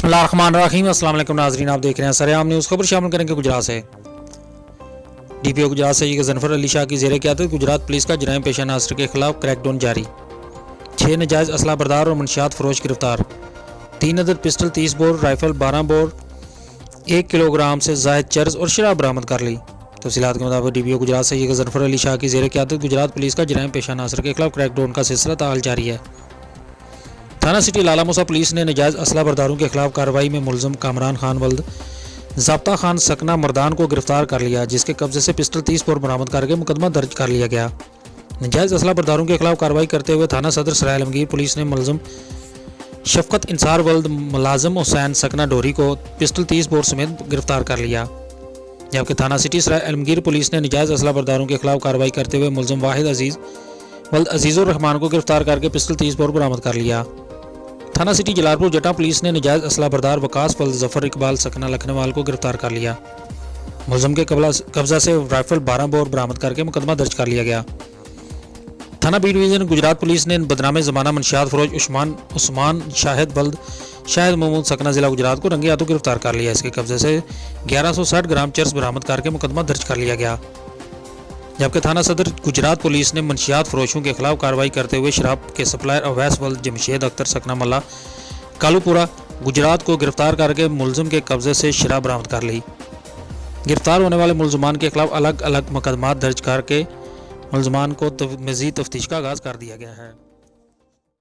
बिस्मिल्लाहिर्रहमानिर्रहीम। अस्सलाम वालेकुम नाज़रीन, आप देख रहे हैं सरेआम न्यूज़। खबर शामिल करेंगे गुजरात से। डीपीओ गुजरात से गजनफर अली शाह की ज़ेर क़यादत गुजरात पुलिस का जराइम पेशा नासर के खिलाफ क्रैकडाउन जारी। 6 नाजायज़ असला बरदार और मंशियात फरोश गिरफ्तार। 3 अदद pistol, 30 bore rifle, 12 bore, 1 kilogram से ज़ायद चर्ज और शराब बरामद कर ली। तफसीलात के मुताबिक डीपीओ गुजरात से गजनफर अली शाह की ज़ेर क़यादत गुजरात पुलिस का जराइम पेशा नासर के खिलाफ क्रैकडाउन का सिलसिला ताल जारी है। थाना सिटी लाला मूसा पुलिस ने नाजायज़ असला बरदारों के खिलाफ कार्रवाई में मुलज़म कामरान खान वल्द ज़ाब्ता खान सकना मर्दान को गिरफ्तार कर लिया, जिसके कब्जे से पिस्टल 30 बोर बरामद करके मुकदमा दर्ज कर लिया गया। नाजायज़ असला बरदारों के खिलाफ कार्रवाई करते हुए थाना सदर सराय आलमगीर पुलिस ने मुलज़म शफकत इंसार वल्द मुलाजिम हुसैन सकना डोरी को पिस्टल 30 बोर समेत गिरफ्तार कर लिया। जबकि थाना सिटी सराय आलमगीर पुलिस ने नाजायज़ असला बरदारों के खिलाफ कार्रवाई करते हुए मुलज़म वाहिद अजीज़ वल्द अजीज़ुर रहमान को गिरफ्तार करके पिस्टल 30 बोर बरामद कर लिया। थाना सिटी जलालपुर जटा पुलिस ने नाजायज़ असला बरदार वकास वल्द जफर इकबाल सकना लखनवाल को गिरफ्तार कर लिया। मुलज़म के कब्जा से राइफल 12 बोर बरामद करके मुकदमा दर्ज कर लिया गया। थाना बी डिवीज़न गुजरात पुलिस ने बदनाम ज़माना मंशियात फरोश उस्मान शाहिद वल्द शाहिद महमूद सकना ज़िला गुजरात को रंगे हाथों गिरफ्तार कर लिया। इसके कब्जे से 1160 ग्राम चर्स बरामद करके मुकदमा दर्ज कर लिया गया। जबकि थाना सदर गुजरात पुलिस ने मंशियात फरोशों के खिलाफ कार्रवाई करते हुए शराब के सप्लायर अवैस वल्द जमशेद अख्तर सकना मल्ला कालूपुरा गुजरात को गिरफ्तार करके मुलज़म के कब्जे से शराब बरामद कर ली। गिरफ्तार होने वाले मुलज़मान के खिलाफ अलग अलग मुकदमात दर्ज करके मुलज़मान को मज़ीद तफ्तीश का आगाज़ कर दिया गया है।